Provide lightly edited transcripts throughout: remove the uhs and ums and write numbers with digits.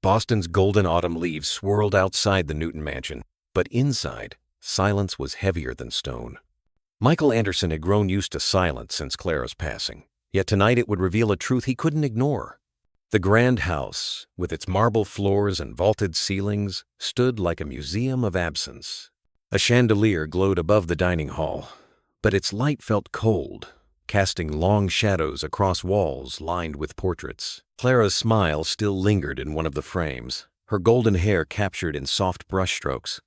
Boston's golden autumn leaves swirled outside the Newton mansion, but inside, silence was heavier than stone. Michael Anderson had grown used to silence since Clara's passing, yet tonight it would reveal a truth he couldn't ignore. The grand house, with its marble floors and vaulted ceilings, stood like a museum of absence. A chandelier glowed above the dining hall, but its light felt cold, casting long shadows across walls lined with portraits. Clara's smile still lingered in one of the frames, her golden hair captured in soft brushstrokes.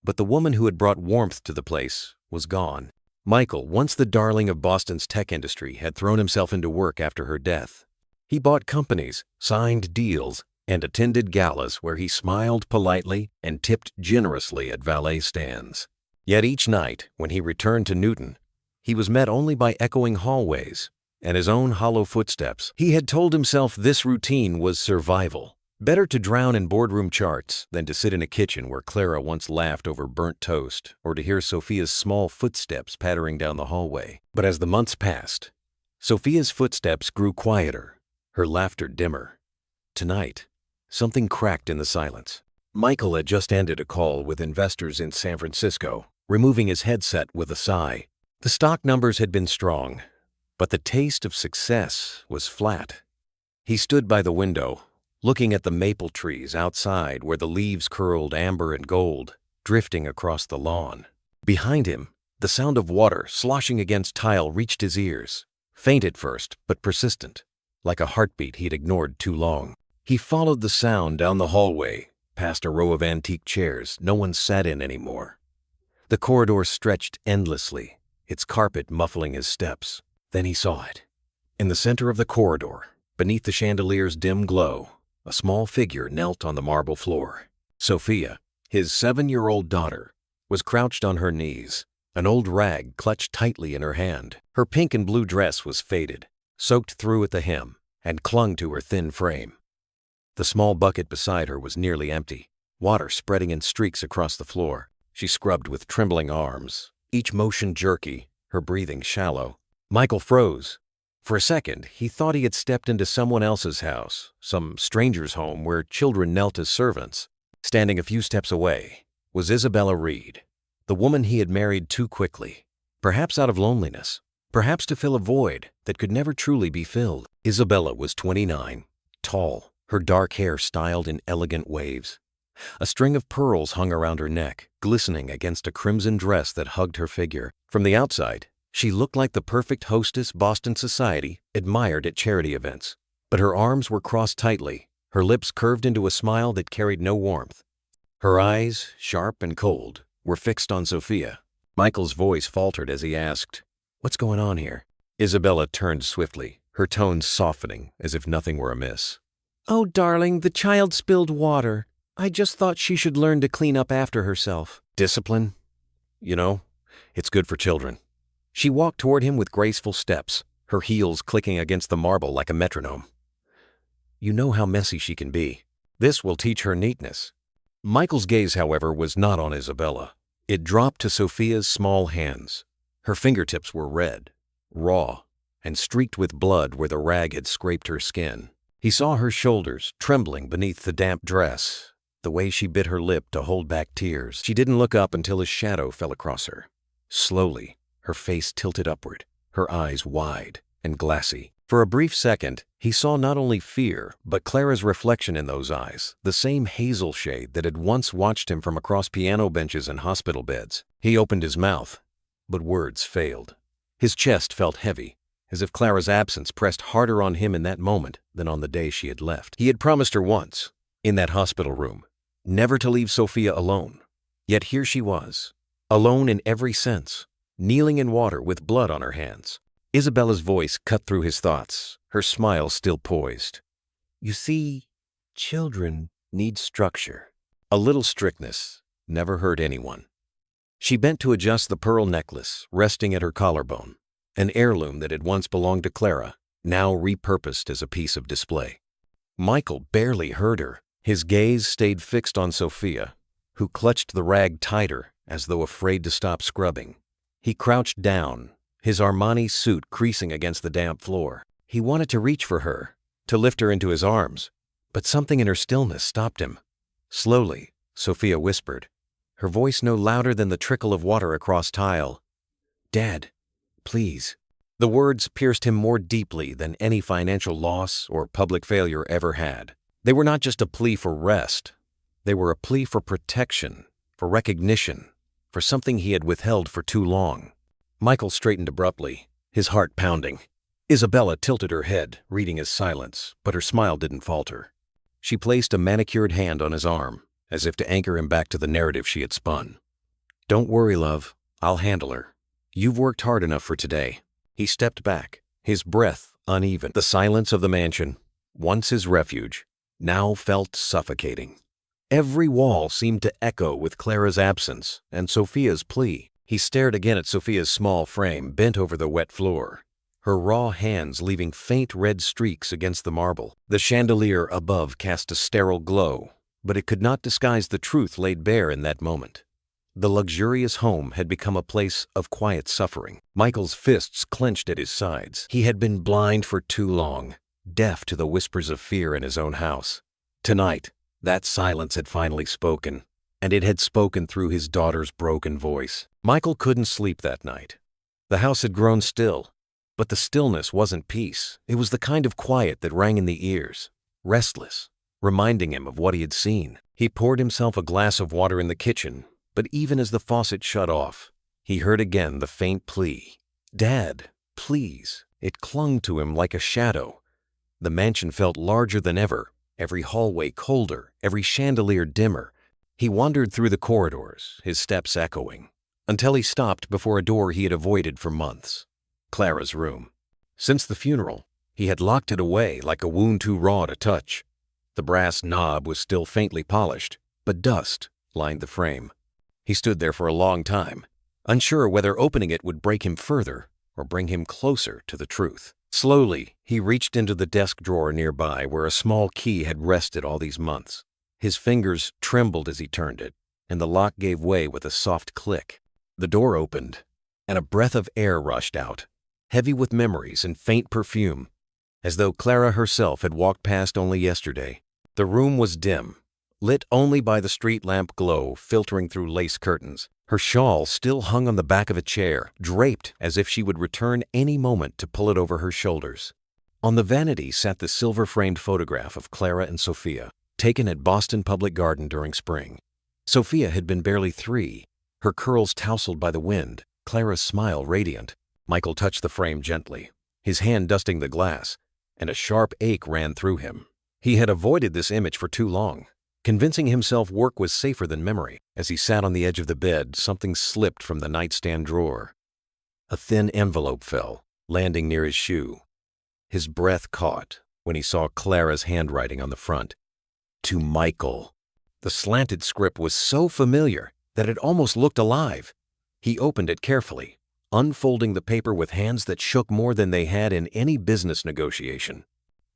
But the woman who had brought warmth to the place was gone. Michael, once the darling of Boston's tech industry, had thrown himself into work after her death. He bought companies, signed deals, and attended galas where he smiled politely and tipped generously at valet stands. Yet each night, when he returned to Newton, he was met only by echoing hallways and his own hollow footsteps. He had told himself this routine was survival. Better to drown in boardroom charts than to sit in a kitchen where Clara once laughed over burnt toast or to hear Sophia's small footsteps pattering down the hallway. But as the months passed, Sophia's footsteps grew quieter, her laughter dimmer. Tonight, something cracked in the silence. Michael had just ended a call with investors in San Francisco, removing his headset with a sigh. The stock numbers had been strong, but the taste of success was flat. He stood by the window, looking at the maple trees outside where the leaves curled amber and gold, drifting across the lawn. Behind him, the sound of water sloshing against tile reached his ears, faint at first but persistent, like a heartbeat he'd ignored too long. He followed the sound down the hallway, past a row of antique chairs no one sat in anymore. The corridor stretched endlessly, its carpet muffling his steps. Then he saw it. In the center of the corridor, beneath the chandelier's dim glow, a small figure knelt on the marble floor. Sophia, his 7-year-old daughter, was crouched on her knees, an old rag clutched tightly in her hand. Her pink and blue dress was faded, soaked through at the hem, and clung to her thin frame. The small bucket beside her was nearly empty, water spreading in streaks across the floor. She scrubbed with trembling arms, each motion jerky, her breathing shallow. Michael froze. For a second, he thought he had stepped into someone else's house, some stranger's home where children knelt as servants. Standing a few steps away was Isabella Reed, the woman he had married too quickly, perhaps out of loneliness, perhaps to fill a void that could never truly be filled. Isabella was 29, tall, her dark hair styled in elegant waves. A string of pearls hung around her neck, glistening against a crimson dress that hugged her figure. From the outside, she looked like the perfect hostess Boston society admired at charity events. But her arms were crossed tightly, her lips curved into a smile that carried no warmth. Her eyes, sharp and cold, were fixed on Sophia. Michael's voice faltered as he asked, "What's going on here?" Isabella turned swiftly, her tones softening as if nothing were amiss. "Oh, darling, the child spilled water. I just thought she should learn to clean up after herself." "Discipline? You know, it's good for children." She walked toward him with graceful steps, her heels clicking against the marble like a metronome. "You know how messy she can be. This will teach her neatness." Michael's gaze, however, was not on Isabella. It dropped to Sophia's small hands. Her fingertips were red, raw, and streaked with blood where the rag had scraped her skin. He saw her shoulders trembling beneath the damp dress, the way she bit her lip to hold back tears. She didn't look up until his shadow fell across her. Slowly, her face tilted upward, her eyes wide and glassy. For a brief second, he saw not only fear, but Clara's reflection in those eyes, the same hazel shade that had once watched him from across piano benches and hospital beds. He opened his mouth, but words failed. His chest felt heavy, as if Clara's absence pressed harder on him in that moment than on the day she had left. He had promised her once, in that hospital room, never to leave Sophia alone. Yet here she was, alone in every sense, kneeling in water with blood on her hands. Isabella's voice cut through his thoughts, her smile still poised. "You see, children need structure." A little strictness never hurt anyone. She bent to adjust the pearl necklace resting at her collarbone, an heirloom that had once belonged to Clara, now repurposed as a piece of display. Michael barely heard her. His gaze stayed fixed on Sophia, who clutched the rag tighter as though afraid to stop scrubbing. He crouched down, his Armani suit creasing against the damp floor. He wanted to reach for her, to lift her into his arms, But something in her stillness stopped him. Slowly, Sophia whispered, her voice no louder than the trickle of water across tile. "Dad, please." The words pierced him more deeply than any financial loss or public failure ever had. They were not just a plea for rest. They were a plea for protection, for recognition, for something he had withheld for too long. Michael straightened abruptly, his heart pounding. Isabella tilted her head, reading his silence, but her smile didn't falter. She placed a manicured hand on his arm, as if to anchor him back to the narrative she had spun. "Don't worry, love. I'll handle her. You've worked hard enough for today." He stepped back, his breath uneven. The silence of the mansion, once his refuge, now felt suffocating. Every wall seemed to echo with Clara's absence and Sophia's plea. He stared again at Sophia's small frame bent over the wet floor, her raw hands leaving faint red streaks against the marble. The chandelier above cast a sterile glow, but it could not disguise the truth laid bare in that moment. The luxurious home had become a place of quiet suffering. Michael's fists clenched at his sides. He had been blind for too long, deaf to the whispers of fear in his own house. Tonight, that silence had finally spoken, and it had spoken through his daughter's broken voice. Michael couldn't sleep that night. The house had grown still, but the stillness wasn't peace. It was the kind of quiet that rang in the ears, restless, reminding him of what he had seen. He poured himself a glass of water in the kitchen, but even as the faucet shut off, he heard again the faint plea, "Dad, please." It clung to him like a shadow. The mansion felt larger than ever, every hallway colder, every chandelier dimmer. He wandered through the corridors, his steps echoing, until he stopped before a door he had avoided for months. Clara's room. Since the funeral, he had locked it away like a wound too raw to touch. The brass knob was still faintly polished, but dust lined the frame. He stood there for a long time, unsure whether opening it would break him further or bring him closer to the truth. Slowly, he reached into the desk drawer nearby where a small key had rested all these months. His fingers trembled as he turned it, and the lock gave way with a soft click. The door opened, and a breath of air rushed out, heavy with memories and faint perfume, as though Clara herself had walked past only yesterday. The room was dim, lit only by the street lamp glow filtering through lace curtains. Her shawl still hung on the back of a chair, draped as if she would return any moment to pull it over her shoulders. On the vanity sat the silver-framed photograph of Clara and Sophia, taken at Boston Public Garden during spring. Sophia had been barely 3, her curls tousled by the wind, Clara's smile radiant. Michael touched the frame gently, his hand dusting the glass, and a sharp ache ran through him. He had avoided this image for too long, convincing himself work was safer than memory. As he sat on the edge of the bed, something slipped from the nightstand drawer. A thin envelope fell, landing near his shoe. His breath caught when he saw Clara's handwriting on the front. To Michael. The slanted script was so familiar that it almost looked alive. He opened it carefully, unfolding the paper with hands that shook more than they had in any business negotiation.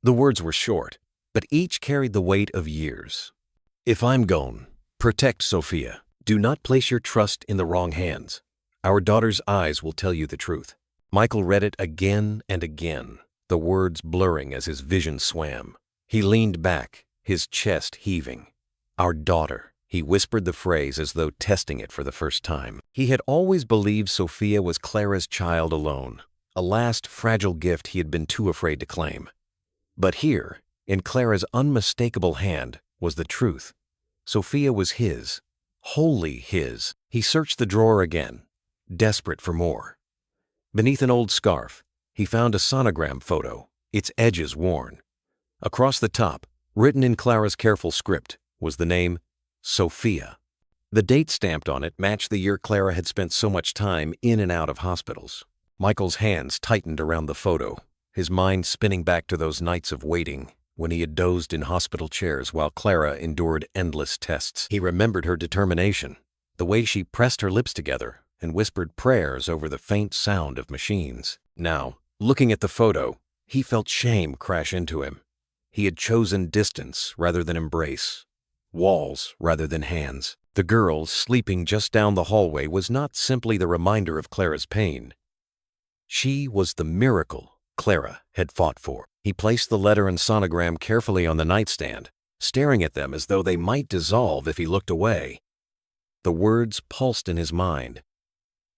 The words were short, but each carried the weight of years. "If I'm gone, protect Sophia. Do not place your trust in the wrong hands. Our daughter's eyes will tell you the truth." Michael read it again and again, the words blurring as his vision swam. He leaned back, his chest heaving. "Our daughter." He whispered the phrase as though testing it for the first time. He had always believed Sophia was Clara's child alone, a last fragile gift he had been too afraid to claim. But here, in Clara's unmistakable hand, was the truth. Sophia was his, wholly his. He searched the drawer again, desperate for more. Beneath an old scarf, he found a sonogram photo, its edges worn. Across the top, written in Clara's careful script, was the name Sophia. The date stamped on it matched the year Clara had spent so much time in and out of hospitals. Michael's hands tightened around the photo, his mind spinning back to those nights of waiting, when he had dozed in hospital chairs while Clara endured endless tests. He remembered her determination, the way she pressed her lips together and whispered prayers over the faint sound of machines. Now, looking at the photo, he felt shame crash into him. He had chosen distance rather than embrace, walls rather than hands. The girl sleeping just down the hallway was not simply the reminder of Clara's pain. She was the miracle Clara had fought for. He placed the letter and sonogram carefully on the nightstand, staring at them as though they might dissolve if he looked away. The words pulsed in his mind.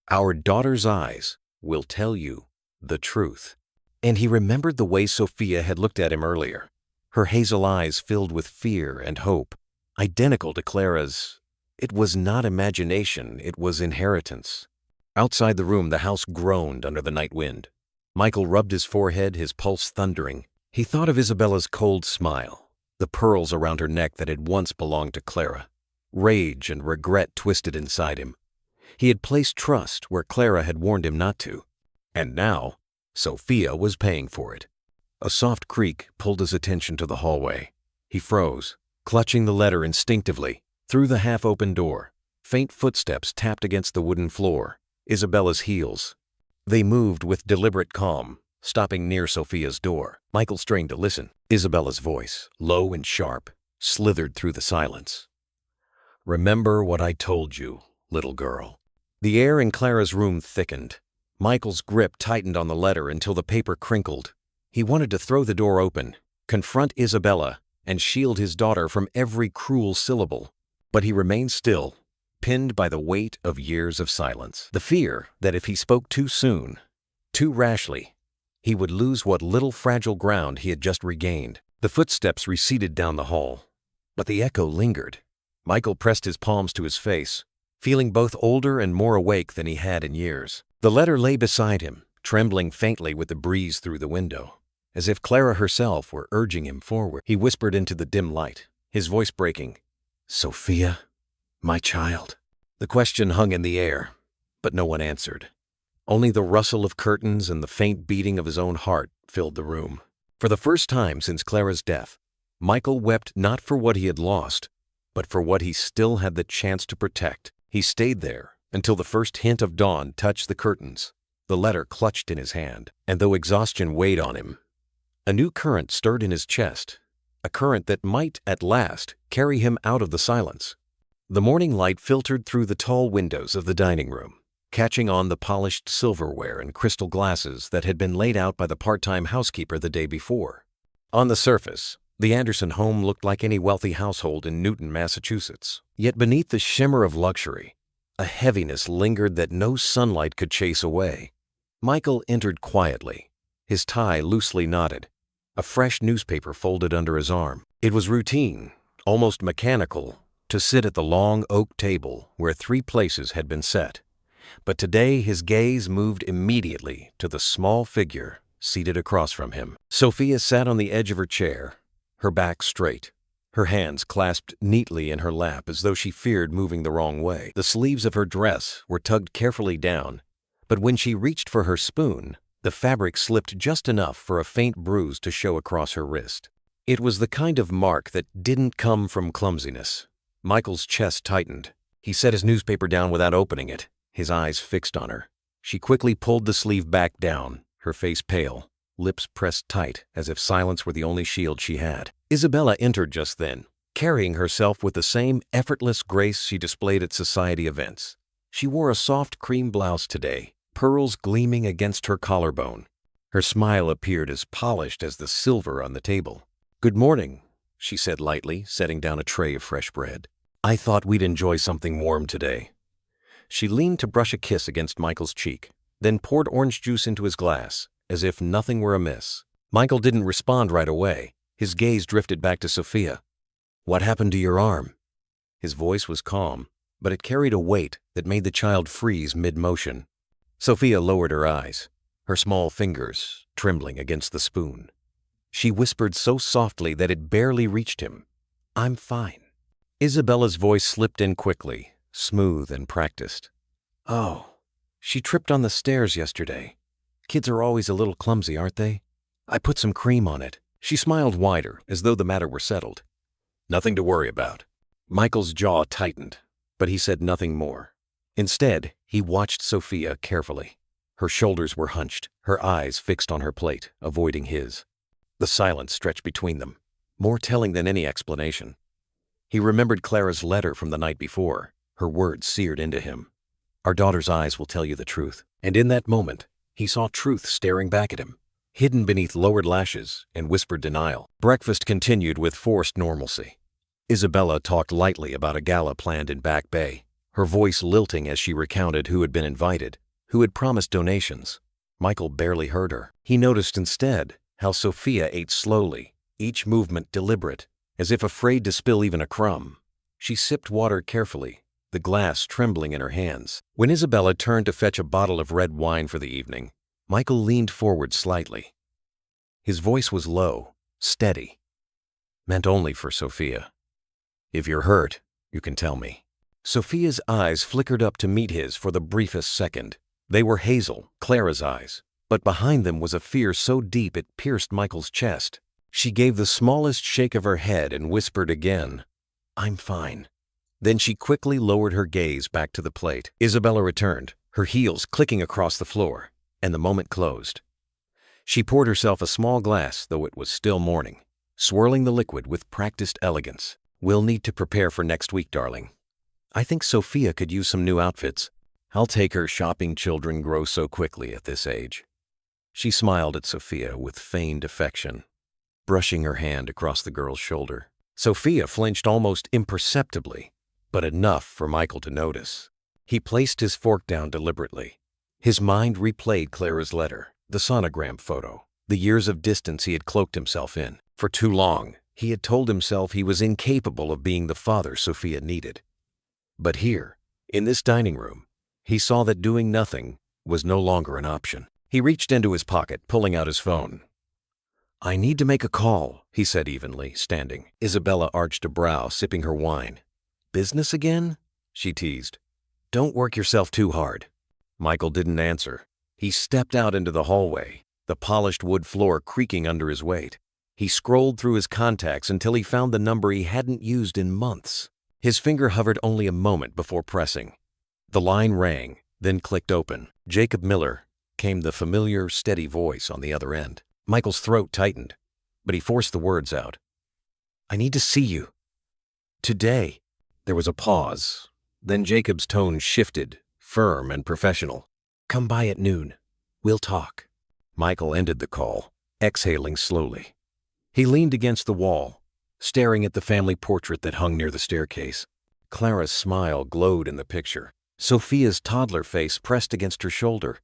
"Our daughter's eyes will tell you the truth." And he remembered the way Sophia had looked at him earlier, her hazel eyes filled with fear and hope, identical to Clara's. It was not imagination, it was inheritance. Outside the room, the house groaned under the night wind. Michael rubbed his forehead, his pulse thundering. He thought of Isabella's cold smile, the pearls around her neck that had once belonged to Clara. Rage and regret twisted inside him. He had placed trust where Clara had warned him not to. And now, Sophia was paying for it. A soft creak pulled his attention to the hallway. He froze, clutching the letter instinctively. Through the half-open door, faint footsteps tapped against the wooden floor, Isabella's heels. They moved with deliberate calm, stopping near Sophia's door. Michael strained to listen. Isabella's voice, low and sharp, slithered through the silence. "Remember what I told you, little girl." The air in Clara's room thickened. Michael's grip tightened on the letter until the paper crinkled. He wanted to throw the door open, confront Isabella, and shield his daughter from every cruel syllable. But he remained still, pinned by the weight of years of silence. The fear that if he spoke too soon, too rashly, he would lose what little fragile ground he had just regained. The footsteps receded down the hall, but the echo lingered. Michael pressed his palms to his face, feeling both older and more awake than he had in years. The letter lay beside him, trembling faintly with the breeze through the window, as if Clara herself were urging him forward. He whispered into the dim light, his voice breaking, "Sophia, my child." The question hung in the air, but no one answered. Only the rustle of curtains and the faint beating of his own heart filled the room. For the first time since Clara's death, Michael wept not for what he had lost, but for what he still had the chance to protect. He stayed there until the first hint of dawn touched the curtains, the letter clutched in his hand, and though exhaustion weighed on him, a new current stirred in his chest, a current that might, at last, carry him out of the silence. The morning light filtered through the tall windows of the dining room, catching on the polished silverware and crystal glasses that had been laid out by the part-time housekeeper the day before. On the surface, the Anderson home looked like any wealthy household in Newton, Massachusetts. Yet beneath the shimmer of luxury, a heaviness lingered that no sunlight could chase away. Michael entered quietly, his tie loosely knotted, a fresh newspaper folded under his arm. It was routine, almost mechanical, to sit at the long oak table where 3 places had been set. But today his gaze moved immediately to the small figure seated across from him. Sophia sat on the edge of her chair, her back straight, her hands clasped neatly in her lap as though she feared moving the wrong way. The sleeves of her dress were tugged carefully down, but when she reached for her spoon, the fabric slipped just enough for a faint bruise to show across her wrist. It was the kind of mark that didn't come from clumsiness. Michael's chest tightened. He set his newspaper down without opening it, his eyes fixed on her. She quickly pulled the sleeve back down, her face pale, lips pressed tight as if silence were the only shield she had. Isabella entered just then, carrying herself with the same effortless grace she displayed at society events. She wore a soft cream blouse today, pearls gleaming against her collarbone. Her smile appeared as polished as the silver on the table. "Good morning," she said lightly, setting down a tray of fresh bread. "I thought we'd enjoy something warm today." She leaned to brush a kiss against Michael's cheek, then poured orange juice into his glass, as if nothing were amiss. Michael didn't respond right away. His gaze drifted back to Sophia. "What happened to your arm?" His voice was calm, but it carried a weight that made the child freeze mid-motion. Sophia lowered her eyes, her small fingers trembling against the spoon. She whispered so softly that it barely reached him, "I'm fine." Isabella's voice slipped in quickly, smooth and practiced. "Oh, she tripped on the stairs yesterday. Kids are always a little clumsy, aren't they? I put some cream on it." She smiled wider, as though the matter were settled. "Nothing to worry about." Michael's jaw tightened, but he said nothing more. Instead, he watched Sophia carefully. Her shoulders were hunched, her eyes fixed on her plate, avoiding his. The silence stretched between them, more telling than any explanation. He remembered Clara's letter from the night before, her words seared into him. "Our daughter's eyes will tell you the truth." And in that moment, he saw truth staring back at him. hidden beneath lowered lashes and whispered denial. Breakfast continued with forced normalcy. Isabella talked lightly about a gala planned in Back Bay, her voice lilting as she recounted who had been invited, who had promised donations. Michael barely heard her. He noticed instead how Sophia ate slowly, each movement deliberate, as if afraid to spill even a crumb. She sipped water carefully, the glass trembling in her hands. When Isabella turned to fetch a bottle of red wine for the evening, Michael leaned forward slightly. His voice was low, steady, meant only for Sophia. "If you're hurt, you can tell me." Sophia's eyes flickered up to meet his for the briefest second. They were hazel, Clara's eyes, but behind them was a fear so deep it pierced Michael's chest. She gave the smallest shake of her head and whispered again, "I'm fine." Then she quickly lowered her gaze back to the plate. Isabella returned, her heels clicking across the floor, and the moment closed. She poured herself a small glass, though it was still morning, swirling the liquid with practiced elegance. "We'll need to prepare for next week, darling. I think Sophia could use some new outfits. I'll take her shopping. Children grow so quickly at this age." She smiled at Sophia with feigned affection, brushing her hand across the girl's shoulder. Sophia flinched almost imperceptibly, but enough for Michael to notice. He placed his fork down deliberately. His mind replayed Clara's letter, the sonogram photo, the years of distance he had cloaked himself in. For too long, he had told himself he was incapable of being the father Sophia needed. But here, in this dining room, he saw that doing nothing was no longer an option. He reached into his pocket, pulling out his phone. "I need to make a call," he said evenly, standing. Isabella arched a brow, sipping her wine. "Business again?" she teased. "Don't work yourself too hard." Michael didn't answer. He stepped out into the hallway, the polished wood floor creaking under his weight. He scrolled through his contacts until he found the number he hadn't used in months. His finger hovered only a moment before pressing. The line rang, then clicked open. "Jacob Miller," came the familiar, steady voice on the other end. Michael's throat tightened, but he forced the words out. "I need to see you. Today." There was a pause. Then Jacob's tone shifted, firm and professional. "Come by at noon. We'll talk." Michael ended the call, exhaling slowly. He leaned against the wall, staring at the family portrait that hung near the staircase. Clara's smile glowed in the picture. Sophia's toddler face pressed against her shoulder.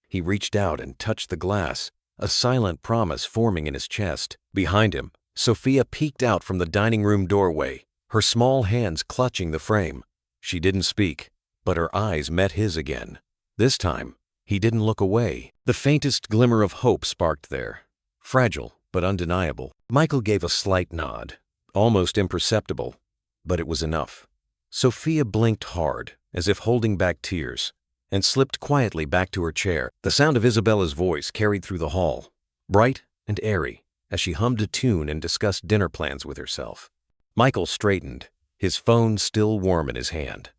He reached out and touched the glass, a silent promise forming in his chest. Behind him, Sophia peeked out from the dining room doorway, her small hands clutching the frame. She didn't speak, but her eyes met his again. This time, he didn't look away. The faintest glimmer of hope sparked there, fragile but undeniable. Michael gave a slight nod, almost imperceptible, but it was enough. Sophia blinked hard, as if holding back tears, and slipped quietly back to her chair. The sound of Isabella's voice carried through the hall, bright and airy, as she hummed a tune and discussed dinner plans with herself. Michael straightened, his phone still warm in his hand.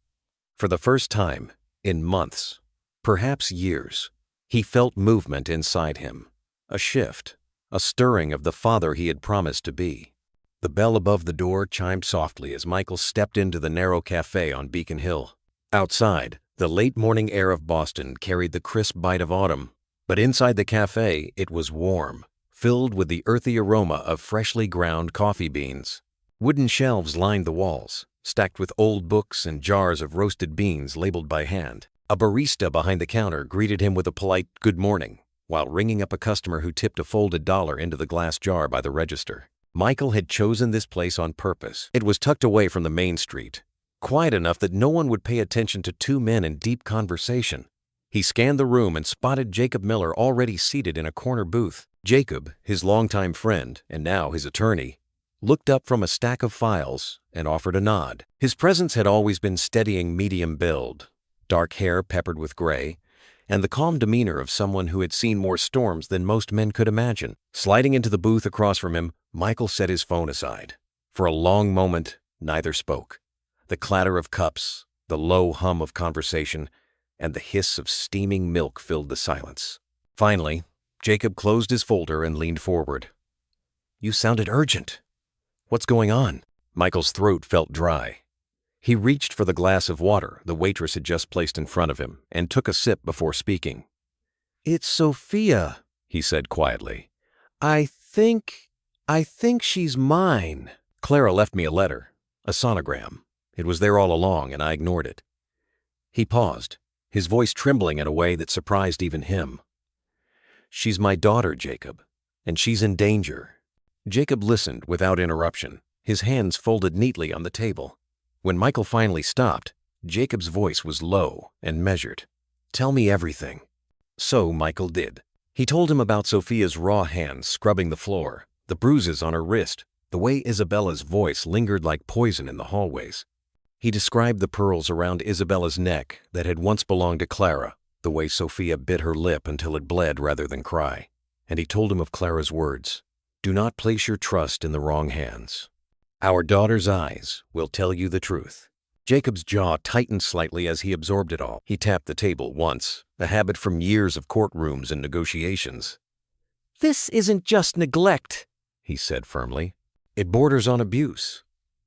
For the first time in months, perhaps years, he felt movement inside him, a shift, a stirring of the father he had promised to be. The bell above the door chimed softly as Michael stepped into the narrow cafe on Beacon Hill. Outside, the late morning air of Boston carried the crisp bite of autumn, but inside the cafe it was warm, filled with the earthy aroma of freshly ground coffee beans. Wooden shelves lined the walls, stacked with old books and jars of roasted beans labeled by hand. A barista behind the counter greeted him with a polite "good morning," while ringing up a customer who tipped a folded dollar into the glass jar by the register. Michael had chosen this place on purpose. It was tucked away from the main street, quiet enough that no one would pay attention to two men in deep conversation. He scanned the room and spotted Jacob Miller already seated in a corner booth. Jacob, his longtime friend and now his attorney, looked up from a stack of files and offered a nod. His presence had always been steadying medium build, dark hair peppered with gray, and the calm demeanor of someone who had seen more storms than most men could imagine. Sliding into the booth across from him, Michael set his phone aside. For a long moment, neither spoke. The clatter of cups, the low hum of conversation, and the hiss of steaming milk filled the silence. Finally, Jacob closed his folder and leaned forward. "You sounded urgent. What's going on?" Michael's throat felt dry. He reached for the glass of water the waitress had just placed in front of him and took a sip before speaking. "It's Sophia," he said quietly. I think she's mine. Clara left me a letter, a sonogram. It was there all along, and I ignored it. He paused, his voice trembling in a way that surprised even him. She's my daughter, Jacob, and she's in danger. Jacob listened without interruption, his hands folded neatly on the table. When Michael finally stopped, Jacob's voice was low and measured. Tell me everything. So Michael did. He told him about Sophia's raw hands scrubbing the floor, the bruises on her wrist, the way Isabella's voice lingered like poison in the hallways. He described the pearls around Isabella's neck that had once belonged to Clara, the way Sophia bit her lip until it bled rather than cry. And he told him of Clara's words, "Do not place your trust in the wrong hands. Our daughter's eyes will tell you the truth." Jacob's jaw tightened slightly as he absorbed it all. He tapped the table once, a habit from years of courtrooms and negotiations. "This isn't just neglect," he said firmly. "It borders on abuse."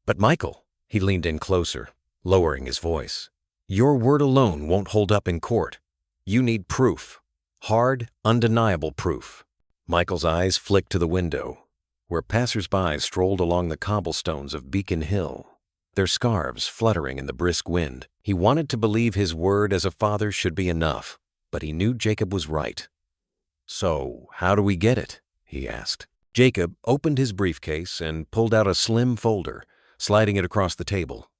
"But Michael," he leaned in closer, lowering his voice, "your word alone won't hold up in court. You need proof. Hard, undeniable proof." Michael's eyes flicked to the window, where passers-by strolled along the cobblestones of Beacon Hill, their scarves fluttering in the brisk wind. He wanted to believe his word as a father should be enough, but he knew Jacob was right. "So, how do we get it?" he asked. Jacob opened his briefcase and pulled out a slim folder, sliding it across the table.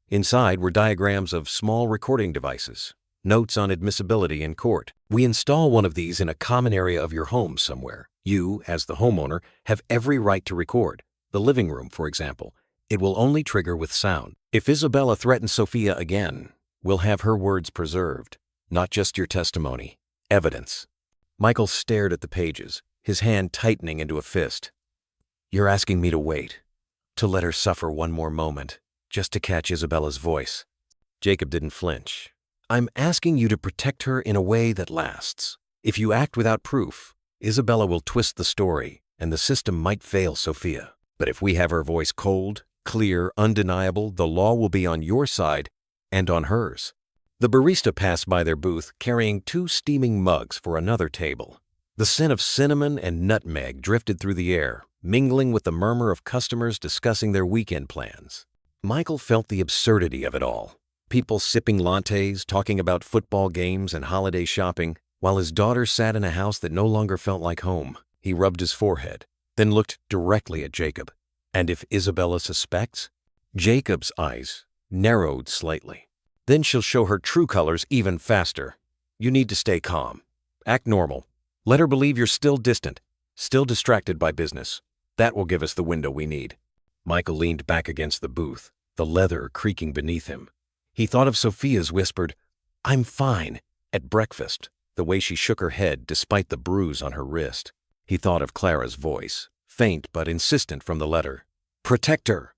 Inside were diagrams of small recording devices, notes on admissibility in court. "We install one of these in a common area of your home somewhere. You, as the homeowner, have every right to record. The living room, for example. It will only trigger with sound. If Isabella threatens Sophia again, we'll have her words preserved, not just your testimony. Evidence." Michael stared at the pages, his hand tightening into a fist. "You're asking me to wait, to let her suffer one more moment, just to catch Isabella's voice." Jacob didn't flinch. "I'm asking you to protect her in a way that lasts. If you act without proof, Isabella will twist the story, and the system might fail Sophia. But if we have her voice cold, clear, undeniable, the law will be on your side and on hers." The barista passed by their booth carrying 2 steaming mugs for another table. The scent of cinnamon and nutmeg drifted through the air, mingling with the murmur of customers discussing their weekend plans. Michael felt the absurdity of it all. People sipping lattes, talking about football games and holiday shopping, while his daughter sat in a house that no longer felt like home. He rubbed his forehead, then looked directly at Jacob. "And if Isabella suspects?" Jacob's eyes narrowed slightly. "Then she'll show her true colors even faster. You need to stay calm. Act normal. Let her believe you're still distant, still distracted by business. That will give us the window we need." Michael leaned back against the booth, the leather creaking beneath him. He thought of Sophia's whispered, "I'm fine," at breakfast, the way she shook her head despite the bruise on her wrist. He thought of Clara's voice, faint but insistent from the letter. "Protect her."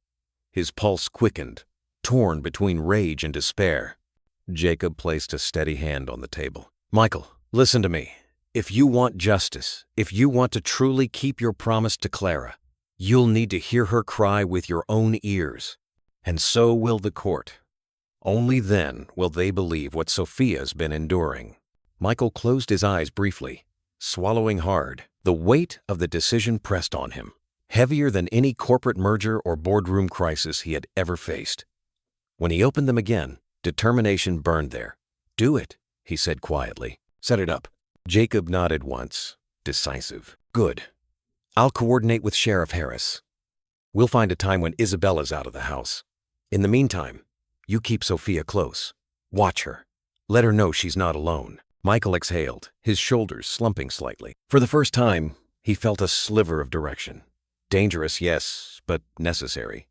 His pulse quickened, torn between rage and despair. Jacob placed a steady hand on the table. "Michael, listen to me. If you want justice, if you want to truly keep your promise to Clara, you'll need to hear her cry with your own ears. And so will the court. Only then will they believe what Sophia's been enduring." Michael closed his eyes briefly, swallowing hard. The weight of the decision pressed on him, heavier than any corporate merger or boardroom crisis he had ever faced. When he opened them again, determination burned there. "Do it," he said quietly. "Set it up." Jacob nodded once, decisive. "Good. I'll coordinate with Sheriff Harris. We'll find a time when Isabella's out of the house. In the meantime, you keep Sophia close. Watch her. Let her know she's not alone." Michael exhaled, his shoulders slumping slightly. For the first time, he felt a sliver of direction. Dangerous, yes, but necessary.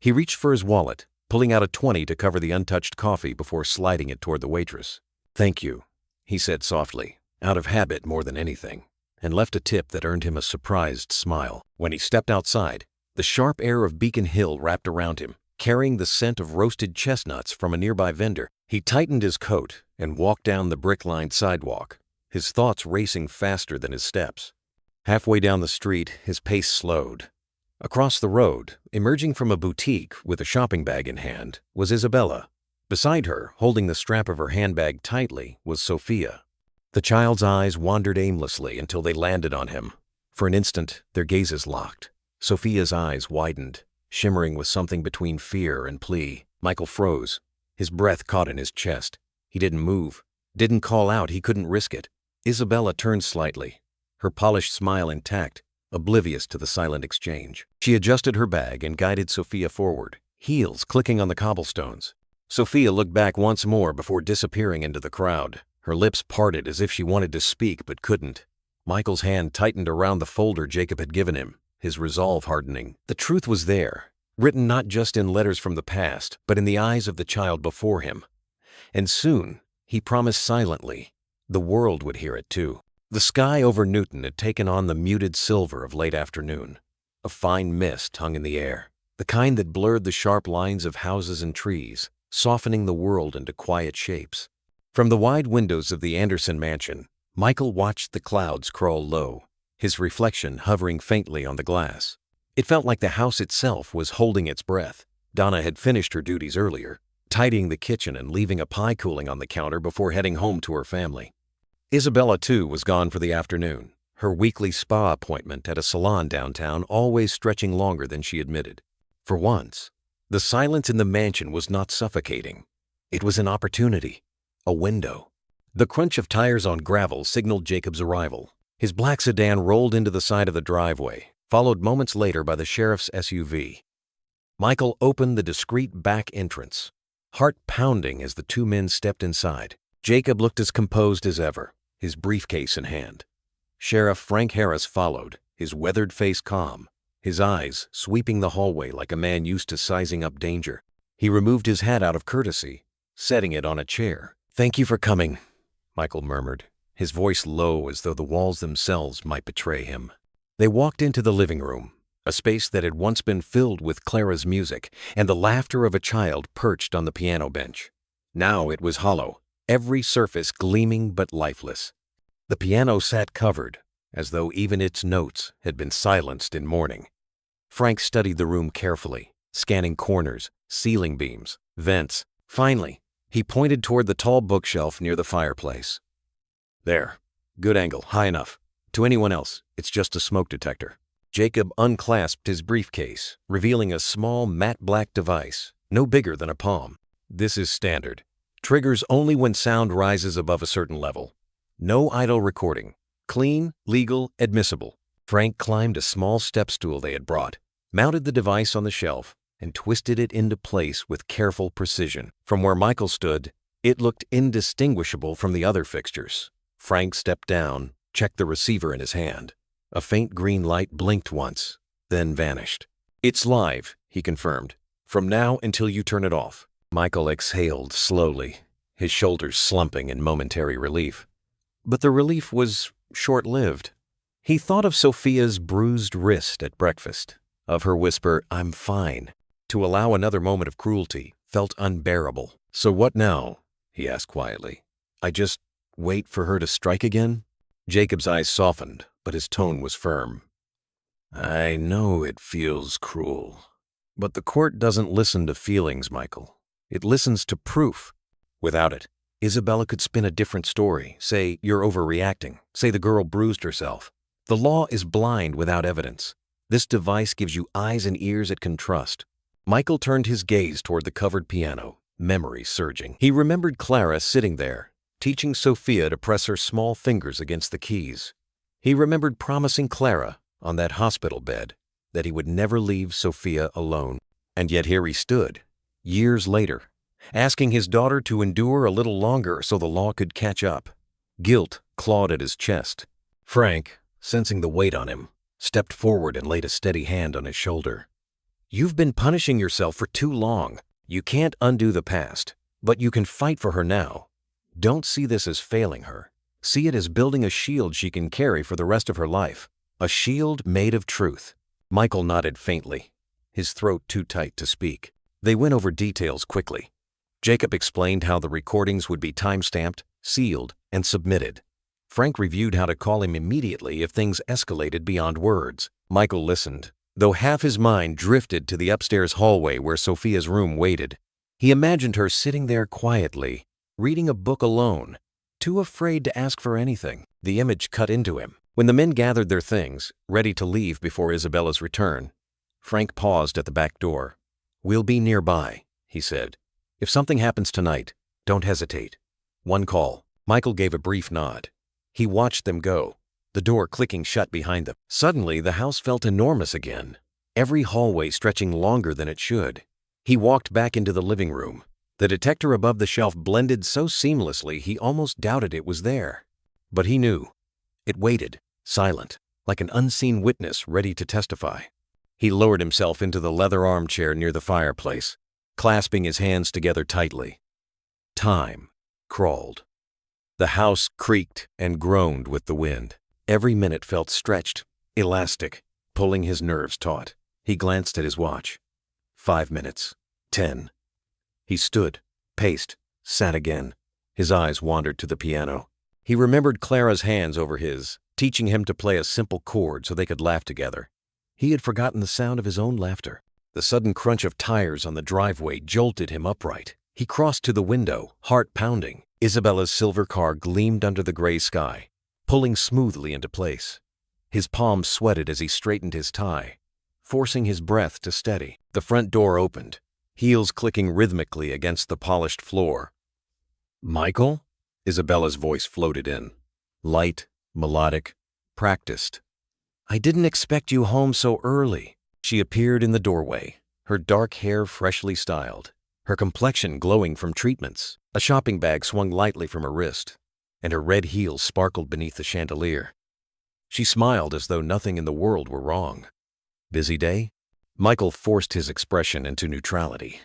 He reached for his wallet, pulling out a 20 to cover the untouched coffee before sliding it toward the waitress. "Thank you," he said softly, out of habit more than anything, and left a tip that earned him a surprised smile. When he stepped outside, the sharp air of Beacon Hill wrapped around him, carrying the scent of roasted chestnuts from a nearby vendor. He tightened his coat and walked down the brick-lined sidewalk, his thoughts racing faster than his steps. Halfway down the street, his pace slowed. Across the road, emerging from a boutique with a shopping bag in hand, was Isabella. Beside her, holding the strap of her handbag tightly, was Sophia. The child's eyes wandered aimlessly until they landed on him. For an instant, their gazes locked. Sophia's eyes widened, shimmering with something between fear and plea. Michael froze. His breath caught in his chest. He didn't move, didn't call out. He couldn't risk it. Isabella turned slightly, her polished smile intact, oblivious to the silent exchange. She adjusted her bag and guided Sophia forward, heels clicking on the cobblestones. Sophia looked back once more before disappearing into the crowd. Her lips parted as if she wanted to speak but couldn't. Michael's hand tightened around the folder Jacob had given him, his resolve hardening. The truth was there, written not just in letters from the past, but in the eyes of the child before him. And soon, he promised silently, the world would hear it too. The sky over Newton had taken on the muted silver of late afternoon. A fine mist hung in the air, the kind that blurred the sharp lines of houses and trees, softening the world into quiet shapes. From the wide windows of the Anderson mansion, Michael watched the clouds crawl low, his reflection hovering faintly on the glass. It felt like the house itself was holding its breath. Donna had finished her duties earlier, tidying the kitchen and leaving a pie cooling on the counter before heading home to her family. Isabella, too, was gone for the afternoon, her weekly spa appointment at a salon downtown always stretching longer than she admitted. For once, the silence in the mansion was not suffocating. It was an opportunity, a window. The crunch of tires on gravel signaled Jacob's arrival. His black sedan rolled into the side of the driveway, followed moments later by the sheriff's SUV. Michael opened the discreet back entrance, heart pounding as the two men stepped inside. Jacob looked as composed as ever, his briefcase in hand. Sheriff Frank Harris followed, his weathered face calm, his eyes sweeping the hallway like a man used to sizing up danger. He removed his hat out of courtesy, setting it on a chair. "Thank you for coming," Michael murmured, his voice low as though the walls themselves might betray him. They walked into the living room, a space that had once been filled with Clara's music and the laughter of a child perched on the piano bench. Now it was hollow, every surface gleaming but lifeless. The piano sat covered, as though even its notes had been silenced in mourning. Frank studied the room carefully, scanning corners, ceiling beams, vents. Finally, he pointed toward the tall bookshelf near the fireplace. "There. Good angle, high enough. To anyone else, it's just a smoke detector." Jacob unclasped his briefcase, revealing a small matte black device, no bigger than a palm. "This is standard. Triggers only when sound rises above a certain level. No idle recording. Clean, legal, admissible." Frank climbed a small step stool they had brought, mounted the device on the shelf, and twisted it into place with careful precision. From where Michael stood, it looked indistinguishable from the other fixtures. Frank stepped down, checked the receiver in his hand. A faint green light blinked once, then vanished. "It's live," he confirmed, "from now until you turn it off." Michael exhaled slowly, his shoulders slumping in momentary relief. But the relief was short-lived. He thought of Sophia's bruised wrist at breakfast, of her whisper, "I'm fine." To allow another moment of cruelty felt unbearable. "So what now?" he asked quietly. "I just wait for her to strike again?" Jacob's eyes softened, but his tone was firm. "I know it feels cruel, but the court doesn't listen to feelings, Michael. It listens to proof. Without it, Isabella could spin a different story. Say you're overreacting. Say the girl bruised herself. The law is blind without evidence. This device gives you eyes and ears it can trust." Michael turned his gaze toward the covered piano, memory surging. He remembered Clara sitting there, teaching Sophia to press her small fingers against the keys. He remembered promising Clara, on that hospital bed, that he would never leave Sophia alone. And yet here he stood, years later, asking his daughter to endure a little longer so the law could catch up. Guilt clawed at his chest. Frank, sensing the weight on him, stepped forward and laid a steady hand on his shoulder. "You've been punishing yourself for too long. You can't undo the past, but you can fight for her now. Don't see this as failing her. See it as building a shield she can carry for the rest of her life. A shield made of truth." Michael nodded faintly, his throat too tight to speak. They went over details quickly. Jacob explained how the recordings would be time-stamped, sealed, and submitted. Frank reviewed how to call him immediately if things escalated beyond words. Michael listened, though half his mind drifted to the upstairs hallway where Sophia's room waited. He imagined her sitting there quietly, reading a book alone, too afraid to ask for anything. The image cut into him. When the men gathered their things, ready to leave before Isabella's return, Frank paused at the back door. "We'll be nearby," he said. "If something happens tonight, don't hesitate. One call." Michael gave a brief nod. He watched them go, the door clicking shut behind them. Suddenly, the house felt enormous again, every hallway stretching longer than it should. He walked back into the living room. The detector above the shelf blended so seamlessly he almost doubted it was there. But he knew. It waited, silent, like an unseen witness ready to testify. He lowered himself into the leather armchair near the fireplace, clasping his hands together tightly. Time crawled. The house creaked and groaned with the wind. Every minute felt stretched, elastic, pulling his nerves taut. He glanced at his watch. 5 minutes. 10. He stood, paced, sat again. His eyes wandered to the piano. He remembered Clara's hands over his, teaching him to play a simple chord so they could laugh together. He had forgotten the sound of his own laughter. The sudden crunch of tires on the driveway jolted him upright. He crossed to the window, heart pounding. Isabella's silver car gleamed under the gray sky, pulling smoothly into place. His palms sweated as he straightened his tie, forcing his breath to steady. The front door opened, heels clicking rhythmically against the polished floor. "Michael?" Isabella's voice floated in, light, melodic, practiced. "I didn't expect you home so early." She appeared in the doorway, her dark hair freshly styled, her complexion glowing from treatments. A shopping bag swung lightly from her wrist, and her red heels sparkled beneath the chandelier. She smiled as though nothing in the world were wrong. "Busy day?" Michael forced his expression into neutrality.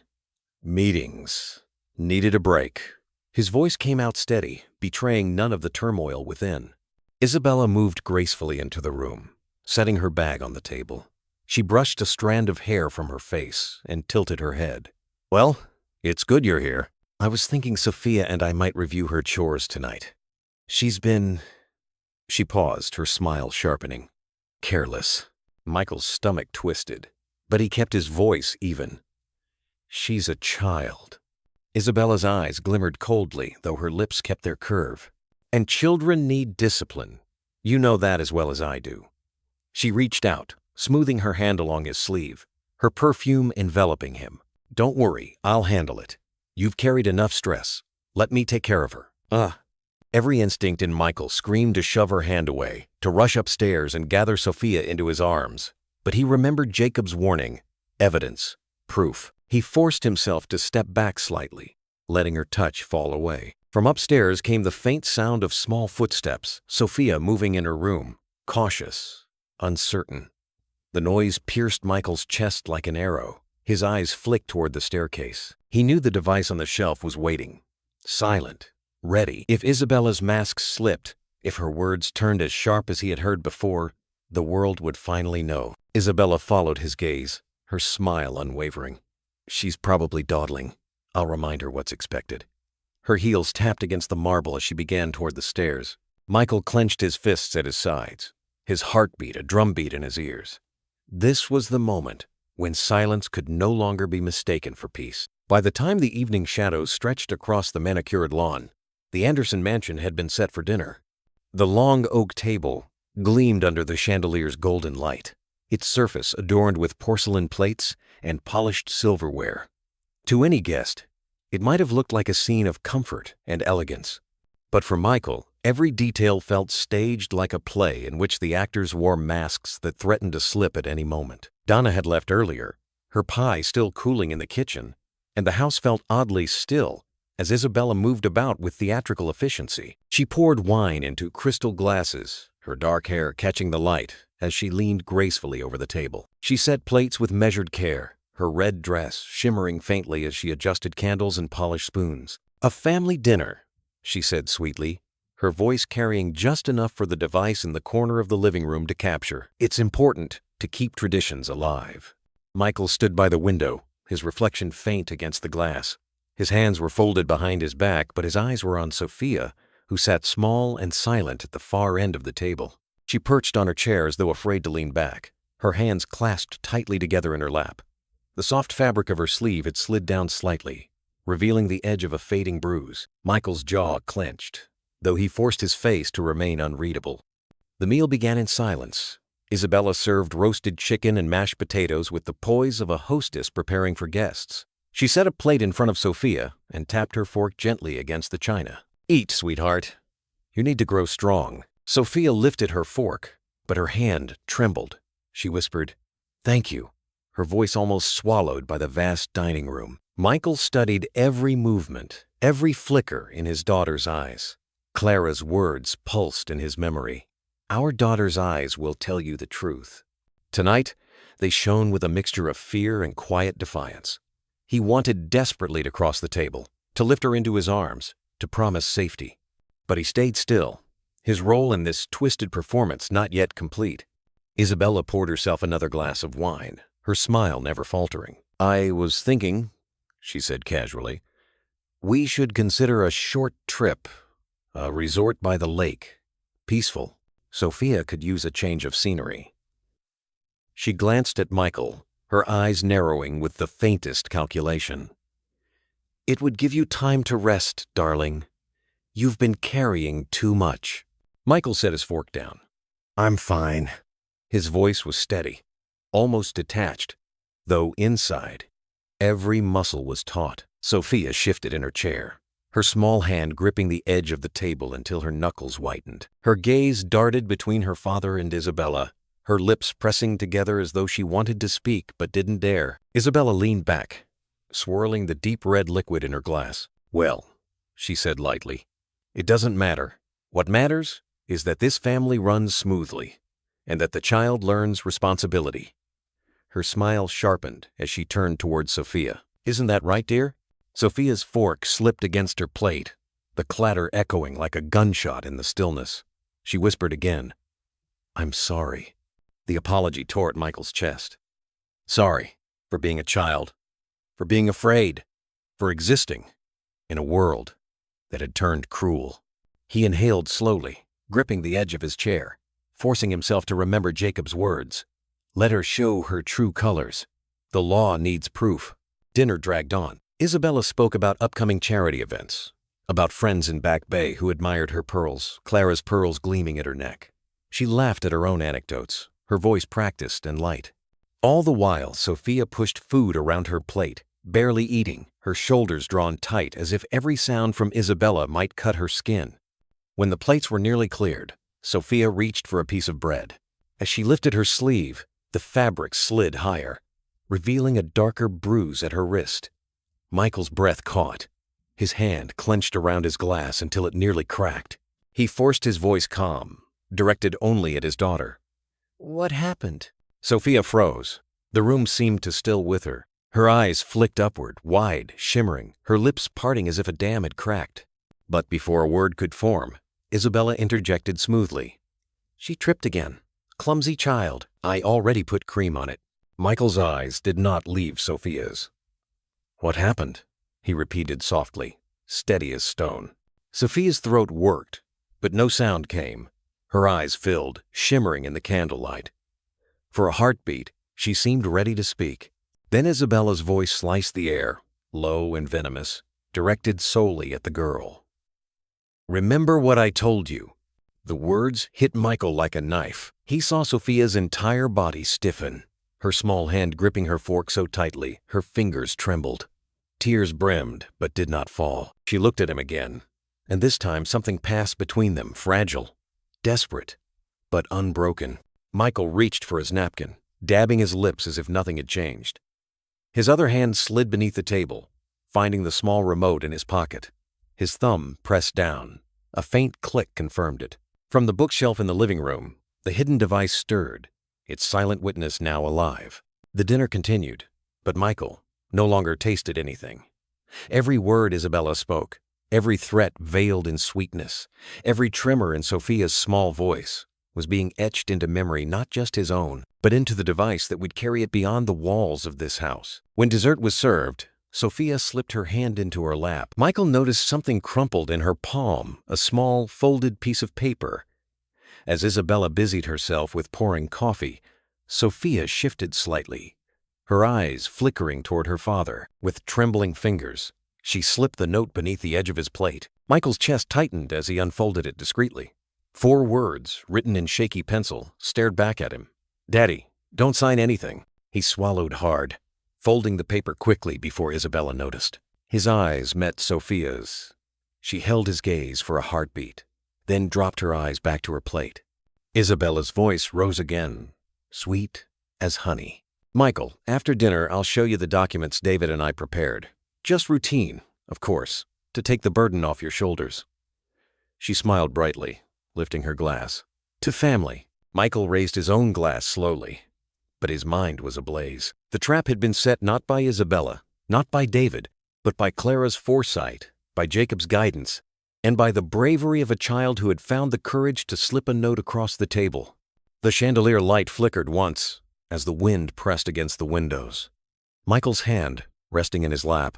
"Meetings. Needed a break." His voice came out steady, betraying none of the turmoil within. Isabella moved gracefully into the room, setting her bag on the table. She brushed a strand of hair from her face and tilted her head. "Well, it's good you're here. I was thinking Sophia and I might review her chores tonight. She's been—" She paused, her smile sharpening. "Careless." Michael's stomach twisted, but he kept his voice even. "She's a child." Isabella's eyes glimmered coldly, though her lips kept their curve. "And children need discipline. You know that as well as I do." She reached out, smoothing her hand along his sleeve, her perfume enveloping him. "Don't worry, I'll handle it. You've carried enough stress. Let me take care of her." Every instinct in Michael screamed to shove her hand away, to rush upstairs and gather Sophia into his arms. But he remembered Jacob's warning, evidence, proof. He forced himself to step back slightly, letting her touch fall away. From upstairs came the faint sound of small footsteps, Sophia moving in her room, cautious, uncertain. The noise pierced Michael's chest like an arrow. His eyes flicked toward the staircase. He knew the device on the shelf was waiting, silent, ready. If Isabella's mask slipped, if her words turned as sharp as he had heard before, the world would finally know. Isabella followed his gaze, her smile unwavering. "She's probably dawdling. I'll remind her what's expected." Her heels tapped against the marble as she began toward the stairs. Michael clenched his fists at his sides, his heartbeat a drumbeat in his ears. This was the moment when silence could no longer be mistaken for peace. By the time the evening shadows stretched across the manicured lawn, the Anderson mansion had been set for dinner. The long oak table gleamed under the chandelier's golden light, its surface adorned with porcelain plates and polished silverware. To any guest, it might have looked like a scene of comfort and elegance. But for Michael, every detail felt staged like a play in which the actors wore masks that threatened to slip at any moment. Donna had left earlier, her pie still cooling in the kitchen, and the house felt oddly still as Isabella moved about with theatrical efficiency. She poured wine into crystal glasses, her dark hair catching the light as she leaned gracefully over the table. She set plates with measured care, her red dress shimmering faintly as she adjusted candles and polished spoons. "A family dinner," she said sweetly, her voice carrying just enough for the device in the corner of the living room to capture. "It's important to keep traditions alive." Michael stood by the window, his reflection faint against the glass. His hands were folded behind his back, but his eyes were on Sophia, who sat small and silent at the far end of the table. She perched on her chair as though afraid to lean back, her hands clasped tightly together in her lap. The soft fabric of her sleeve had slid down slightly, revealing the edge of a fading bruise. Michael's jaw clenched. though he forced his face to remain unreadable. The meal began in silence. Isabella served roasted chicken and mashed potatoes with the poise of a hostess preparing for guests. She set a plate in front of Sophia and tapped her fork gently against the china. "Eat, sweetheart. You need to grow strong." Sophia lifted her fork, but her hand trembled. She whispered, "Thank you," her voice almost swallowed by the vast dining room. Michael studied every movement, every flicker in his daughter's eyes. Clara's words pulsed in his memory. "Our daughter's eyes will tell you the truth." Tonight, they shone with a mixture of fear and quiet defiance. He wanted desperately to cross the table, to lift her into his arms, to promise safety. But he stayed still, his role in this twisted performance not yet complete. Isabella poured herself another glass of wine, her smile never faltering. "I was thinking," she said casually, "we should consider a short trip, a resort by the lake, peaceful. Sophia could use a change of scenery." She glanced at Michael, her eyes narrowing with the faintest calculation. "It would give you time to rest, darling. You've been carrying too much." Michael set his fork down. "I'm fine." His voice was steady, almost detached, though inside, every muscle was taut. Sophia shifted in her chair, her small hand gripping the edge of the table until her knuckles whitened. Her gaze darted between her father and Isabella, her lips pressing together as though she wanted to speak but didn't dare. Isabella leaned back, swirling the deep red liquid in her glass. "Well," she said lightly, "it doesn't matter. What matters is that this family runs smoothly, and that the child learns responsibility." Her smile sharpened as she turned towards Sophia. "Isn't that right, dear?" Sophia's fork slipped against her plate, the clatter echoing like a gunshot in the stillness. She whispered again, "I'm sorry." The apology tore at Michael's chest. Sorry for being a child, for being afraid, for existing in a world that had turned cruel. He inhaled slowly, gripping the edge of his chair, forcing himself to remember Jacob's words. Let her show her true colors. The law needs proof. Dinner dragged on. Isabella spoke about upcoming charity events, about friends in Back Bay who admired her pearls, Clara's pearls gleaming at her neck. She laughed at her own anecdotes, her voice practiced and light. All the while, Sophia pushed food around her plate, barely eating, her shoulders drawn tight as if every sound from Isabella might cut her skin. When the plates were nearly cleared, Sophia reached for a piece of bread. As she lifted her sleeve, the fabric slid higher, revealing a darker bruise at her wrist. Michael's breath caught. His hand clenched around his glass until it nearly cracked. He forced his voice calm, directed only at his daughter. "What happened?" Sophia froze. The room seemed to still with her. Her eyes flicked upward, wide, shimmering, her lips parting as if a dam had cracked. But before a word could form, Isabella interjected smoothly. "She tripped again. Clumsy child. I already put cream on it." Michael's eyes did not leave Sophia's. "What happened?" he repeated softly, steady as stone. Sophia's throat worked, but no sound came. Her eyes filled, shimmering in the candlelight. For a heartbeat, she seemed ready to speak. Then Isabella's voice sliced the air, low and venomous, directed solely at the girl. "Remember what I told you." The words hit Michael like a knife. He saw Sophia's entire body stiffen, her small hand gripping her fork so tightly, her fingers trembled. Tears brimmed, but did not fall. She looked at him again, and this time something passed between them, fragile, desperate, but unbroken. Michael reached for his napkin, dabbing his lips as if nothing had changed. His other hand slid beneath the table, finding the small remote in his pocket. His thumb pressed down. A faint click confirmed it. From the bookshelf in the living room, the hidden device stirred, its silent witness now alive. The dinner continued, but Michael no longer tasted anything. Every word Isabella spoke, every threat veiled in sweetness, every tremor in Sophia's small voice, was being etched into memory, not just his own, but into the device that would carry it beyond the walls of this house. When dessert was served, Sophia slipped her hand into her lap. Michael noticed something crumpled in her palm, a small, folded piece of paper. As Isabella busied herself with pouring coffee, Sophia shifted slightly, her eyes flickering toward her father. With trembling fingers, she slipped the note beneath the edge of his plate. Michael's chest tightened as he unfolded it discreetly. 4 words, written in shaky pencil, stared back at him. "Daddy, don't sign anything." He swallowed hard, folding the paper quickly before Isabella noticed. His eyes met Sophia's. She held his gaze for a heartbeat, then dropped her eyes back to her plate. Isabella's voice rose again, sweet as honey. "Michael, after dinner I'll show you the documents David and I prepared. Just routine, of course, to take the burden off your shoulders." She smiled brightly, lifting her glass. "To family." Michael raised his own glass slowly, but his mind was ablaze. The trap had been set not by Isabella, not by David, but by Clara's foresight, by Jacob's guidance, and by the bravery of a child who had found the courage to slip a note across the table. The chandelier light flickered once as the wind pressed against the windows. Michael's hand, resting in his lap,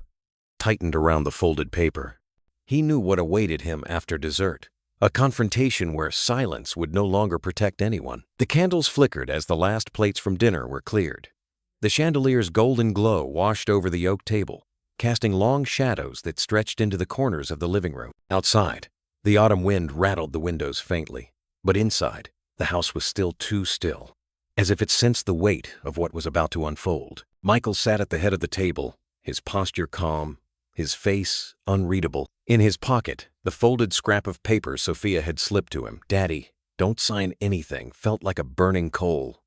tightened around the folded paper. He knew what awaited him after dessert, a confrontation where silence would no longer protect anyone. The candles flickered as the last plates from dinner were cleared. The chandelier's golden glow washed over the oak table, casting long shadows that stretched into the corners of the living room. Outside, the autumn wind rattled the windows faintly, but inside, the house was still too still, as if it sensed the weight of what was about to unfold. Michael sat at the head of the table, his posture calm, his face unreadable. In his pocket, the folded scrap of paper Sophia had slipped to him. "Daddy, don't sign anything," felt like a burning coal.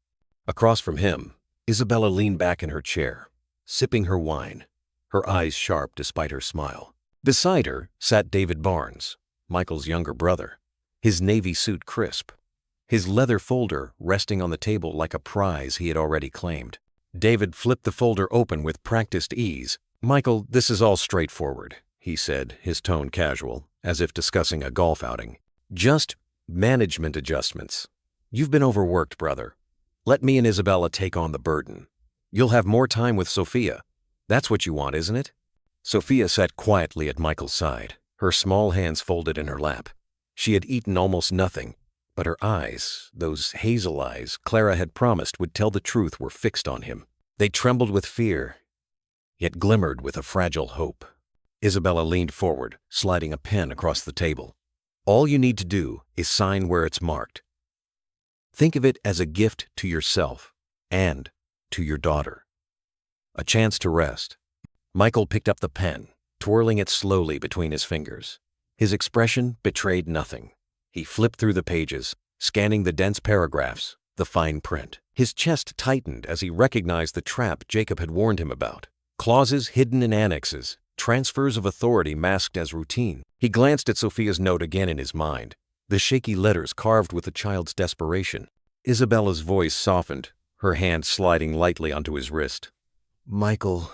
Across from him, Isabella leaned back in her chair, sipping her wine, her eyes sharp despite her smile. Beside her sat David Barnes, Michael's younger brother, his navy suit crisp, his leather folder resting on the table like a prize he had already claimed. David flipped the folder open with practiced ease. "Michael, this is all straightforward," he said, his tone casual, as if discussing a golf outing. "Just management adjustments. You've been overworked, brother. Let me and Isabella take on the burden. You'll have more time with Sophia. That's what you want, isn't it?" Sophia sat quietly at Michael's side, her small hands folded in her lap. She had eaten almost nothing, but her eyes, those hazel eyes Clara had promised would tell the truth, were fixed on him. They trembled with fear, yet glimmered with a fragile hope. Isabella leaned forward, sliding a pen across the table. "All you need to do is sign where it's marked. Think of it as a gift to yourself and to your daughter. A chance to rest." Michael picked up the pen, twirling it slowly between his fingers. His expression betrayed nothing. He flipped through the pages, scanning the dense paragraphs, the fine print. His chest tightened as he recognized the trap Jacob had warned him about. Clauses hidden in annexes, transfers of authority masked as routine. He glanced at Sophia's note again in his mind, the shaky letters carved with a child's desperation. Isabella's voice softened, her hand sliding lightly onto his wrist. "Michael,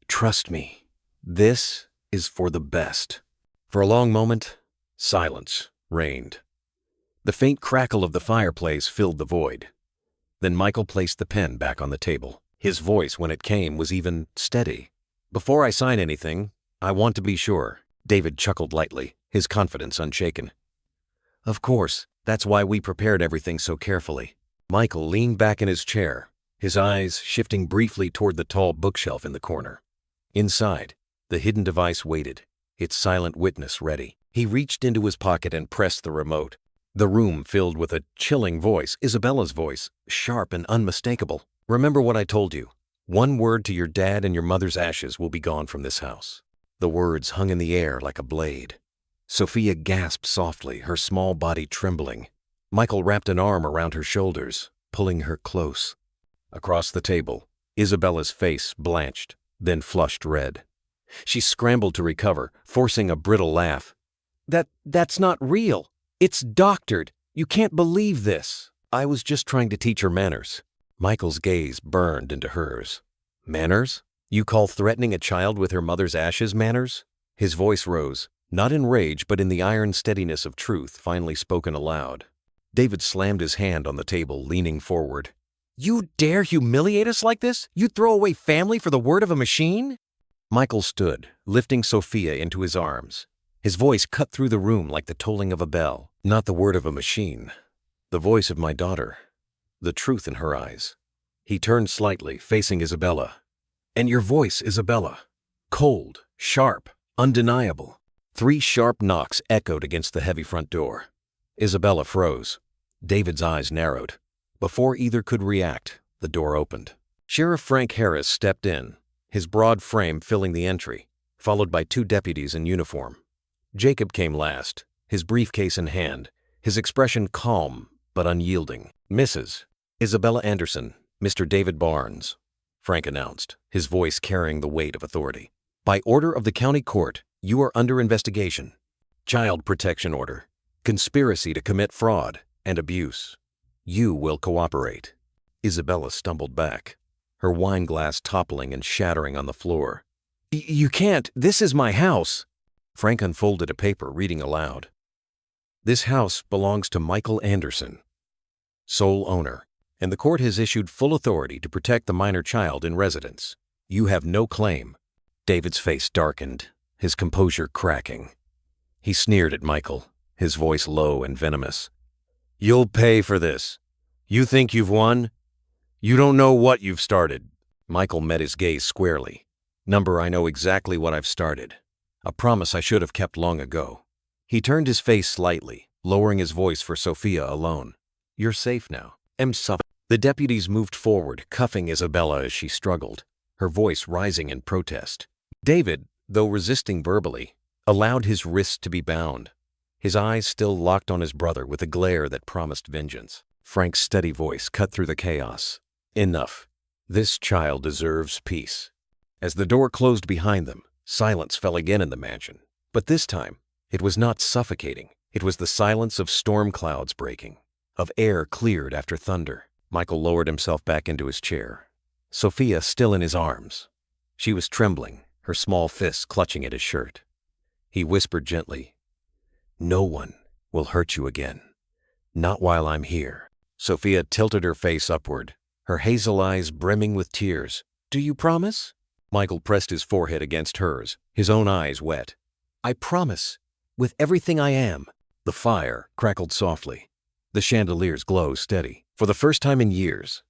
trust me. This is for the best." For a long moment, silence reigned. The faint crackle of the fireplace filled the void. Then Michael placed the pen back on the table. His voice, when it came, was even steady. "Before I sign anything, I want to be sure." David chuckled lightly, his confidence unshaken. "Of course, that's why we prepared everything so carefully." Michael leaned back in his chair, his eyes shifting briefly toward the tall bookshelf in the corner. Inside, the hidden device waited, its silent witness ready. He reached into his pocket and pressed the remote. The room filled with a chilling voice, Isabella's voice, sharp and unmistakable. "Remember what I told you. One word to your dad and your mother's ashes will be gone from this house." The words hung in the air like a blade. Sophia gasped softly, her small body trembling. Michael wrapped an arm around her shoulders, pulling her close. Across the table, Isabella's face blanched, then flushed red. She scrambled to recover, forcing a brittle laugh. That's not real. It's doctored. You can't believe this." "I was just trying to teach her manners." Michael's gaze burned into hers. "Manners? You call threatening a child with her mother's ashes manners?" His voice rose, not in rage but in the iron steadiness of truth finally spoken aloud. David slammed his hand on the table, leaning forward. "You dare humiliate us like this? You'd throw away family for the word of a machine?" Michael stood, lifting Sophia into his arms. His voice cut through the room like the tolling of a bell. "Not the word of a machine. The voice of my daughter. The truth in her eyes." He turned slightly, facing Isabella. "And your voice, Isabella. Cold, sharp, undeniable. 3 sharp knocks echoed against the heavy front door. Isabella froze. David's eyes narrowed. Before either could react, the door opened. Sheriff Frank Harris stepped in, his broad frame filling the entry, followed by 2 deputies in uniform. Jacob came last, his briefcase in hand, his expression calm but unyielding. "Mrs. Isabella Anderson, Mr. David Barnes," Frank announced, his voice carrying the weight of authority. "By order of the county court, you are under investigation. Child protection order, conspiracy to commit fraud, and abuse. You will cooperate." Isabella stumbled back, her wine glass toppling and shattering on the floor. You can't. This is my house." Frank unfolded a paper, reading aloud. "This house belongs to Michael Anderson, sole owner, and the court has issued full authority to protect the minor child in residence. You have no claim." David's face darkened, his composure cracking. He sneered at Michael, his voice low and venomous. "You'll pay for this. You think you've won? You don't know what you've started." Michael met his gaze squarely. "Number, I know exactly what I've started. A promise I should have kept long ago." He turned his face slightly, lowering his voice for Sophia alone. "You're safe now. The deputies moved forward, cuffing Isabella as she struggled, her voice rising in protest. David, though resisting verbally, allowed his wrists to be bound, his eyes still locked on his brother with a glare that promised vengeance. Frank's steady voice cut through the chaos. "Enough. This child deserves peace." As the door closed behind them, silence fell again in the mansion. But this time, it was not suffocating. It was the silence of storm clouds breaking, of air cleared after thunder. Michael lowered himself back into his chair, Sophia still in his arms. She was trembling, her small fists clutching at his shirt. He whispered gently, "No one will hurt you again. Not while I'm here." Sophia tilted her face upward, her hazel eyes brimming with tears. "Do you promise?" Michael pressed his forehead against hers, his own eyes wet. "I promise, with everything I am." The fire crackled softly, the chandelier's glow steady. For the first time in years,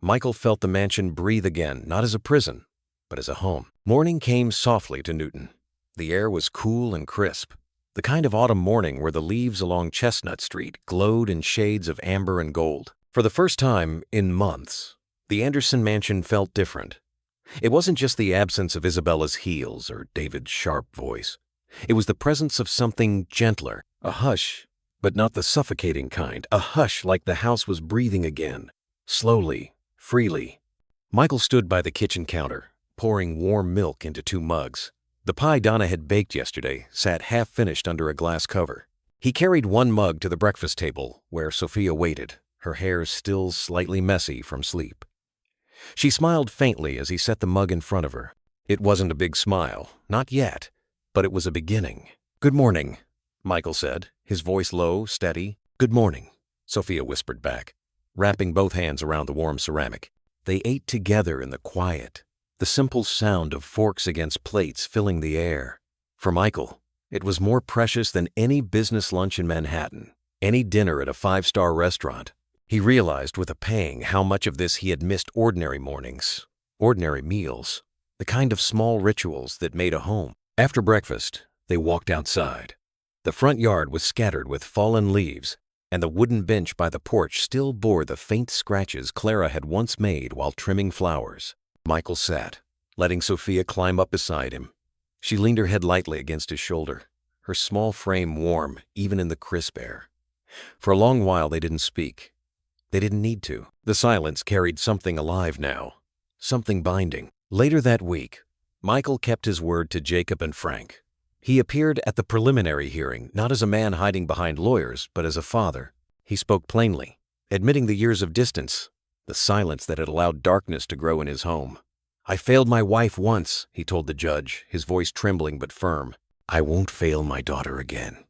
Michael felt the mansion breathe again, not as a prison, but as a home. Morning came softly to Newton. The air was cool and crisp, the kind of autumn morning where the leaves along Chestnut Street glowed in shades of amber and gold. For the first time in months, the Anderson mansion felt different. It wasn't just the absence of Isabella's heels or David's sharp voice. It was the presence of something gentler, a hush, but not the suffocating kind, a hush like the house was breathing again, slowly, freely. Michael stood by the kitchen counter, pouring warm milk into 2 mugs. The pie Donna had baked yesterday sat half-finished under a glass cover. He carried 1 mug to the breakfast table, where Sophia waited, her hair still slightly messy from sleep. She smiled faintly as he set the mug in front of her. It wasn't a big smile, not yet, but it was a beginning. "Good morning," Michael said, his voice low, steady. "Good morning," Sophia whispered back, wrapping both hands around the warm ceramic. They ate together in the quiet, the simple sound of forks against plates filling the air. For Michael, it was more precious than any business lunch in Manhattan, any dinner at a 5-star restaurant. He realized with a pang how much of this he had missed: ordinary mornings, ordinary meals, the kind of small rituals that made a home. After breakfast, they walked outside. The front yard was scattered with fallen leaves, and the wooden bench by the porch still bore the faint scratches Clara had once made while trimming flowers. Michael sat, letting Sophia climb up beside him. She leaned her head lightly against his shoulder, her small frame warm even in the crisp air. For a long while they didn't speak. They didn't need to. The silence carried something alive now, something binding. Later that week, Michael kept his word to Jacob and Frank. He appeared at the preliminary hearing not as a man hiding behind lawyers, but as a father. He spoke plainly, admitting the years of distance, the silence that had allowed darkness to grow in his home. "I failed my wife once," he told the judge, his voice trembling but firm. "I won't fail my daughter again."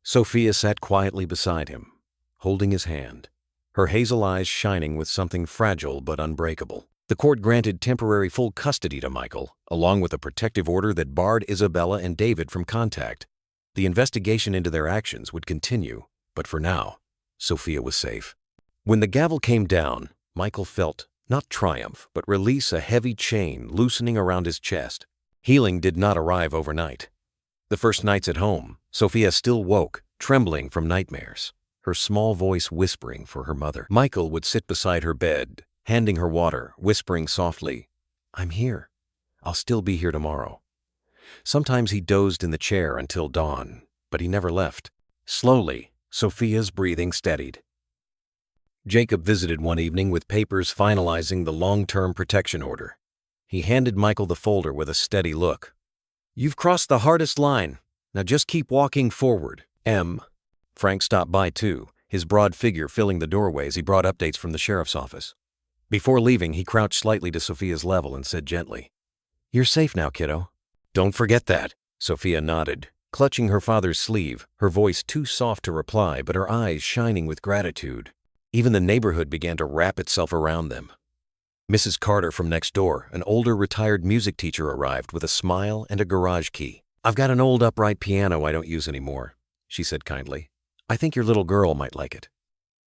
Sophia sat quietly beside him, holding his hand, her hazel eyes shining with something fragile but unbreakable. The court granted temporary full custody to Michael, along with a protective order that barred Isabella and David from contact. The investigation into their actions would continue, but for now, Sophia was safe. When the gavel came down, Michael felt, not triumph, but release, a heavy chain loosening around his chest. Healing did not arrive overnight. The first nights at home, Sophia still woke, trembling from nightmares, her small voice whispering for her mother. Michael would sit beside her bed, handing her water, whispering softly, "I'm here. I'll still be here tomorrow." Sometimes he dozed in the chair until dawn, but he never left. Slowly, Sophia's breathing steadied. Jacob visited one evening with papers finalizing the long-term protection order. He handed Michael the folder with a steady look. "You've crossed the hardest line. Now just keep walking forward. M." Frank stopped by too, his broad figure filling the doorway as he brought updates from the sheriff's office. Before leaving, he crouched slightly to Sophia's level and said gently, "You're safe now, kiddo." "Don't forget that." Sophia nodded, clutching her father's sleeve, her voice too soft to reply but her eyes shining with gratitude. Even the neighborhood began to wrap itself around them. Mrs. Carter from next door, an older retired music teacher, arrived with a smile and a garage key. "I've got an old upright piano I don't use anymore," she said kindly. "I think your little girl might like it."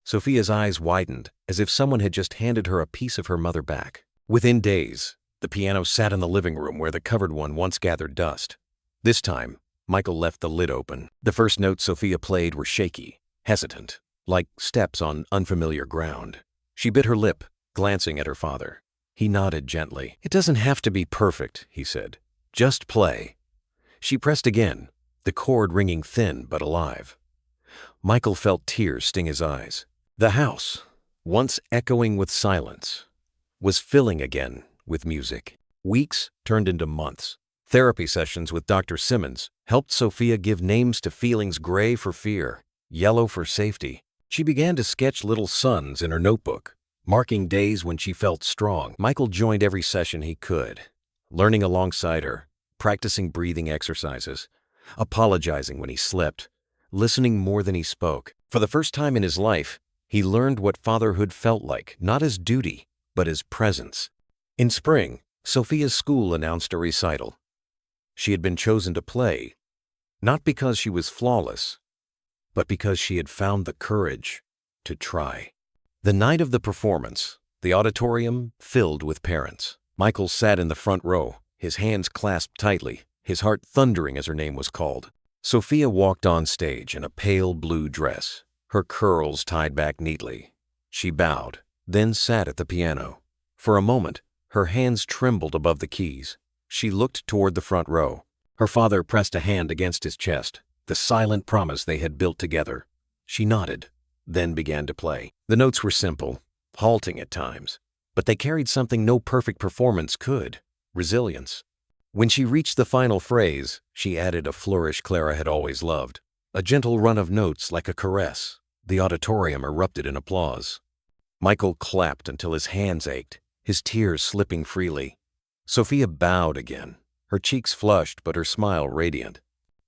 Sophia's eyes widened, as if someone had just handed her a piece of her mother back. Within days, the piano sat in the living room where the covered one once gathered dust. This time, Michael left the lid open. The first notes Sophia played were shaky, hesitant, like steps on unfamiliar ground. She bit her lip, glancing at her father. He nodded gently. "It doesn't have to be perfect," he said. "Just play." She pressed again, the chord ringing thin but alive. Michael felt tears sting his eyes. The house, once echoing with silence, was filling again with music. Weeks turned into months. Therapy sessions with Dr. Simmons helped Sophia give names to feelings: gray for fear, yellow for safety. She began to sketch little suns in her notebook, marking days when she felt strong. Michael joined every session he could, learning alongside her, practicing breathing exercises, apologizing when he slipped, listening more than he spoke. For the first time in his life, he learned what fatherhood felt like, not as duty, but as presence. In spring, Sophia's school announced a recital. She had been chosen to play, not because she was flawless, but because she had found the courage to try. The night of the performance, the auditorium filled with parents. Michael sat in the front row, his hands clasped tightly, his heart thundering as her name was called. Sophia walked on stage in a pale blue dress, her curls tied back neatly. She bowed, then sat at the piano. For a moment, her hands trembled above the keys. She looked toward the front row. Her father pressed a hand against his chest, the silent promise they had built together. She nodded, then began to play. The notes were simple, halting at times, but they carried something no perfect performance could: resilience. When she reached the final phrase, she added a flourish Clara had always loved, a gentle run of notes like a caress. The auditorium erupted in applause. Michael clapped until his hands ached, his tears slipping freely. Sophia bowed again, her cheeks flushed but her smile radiant.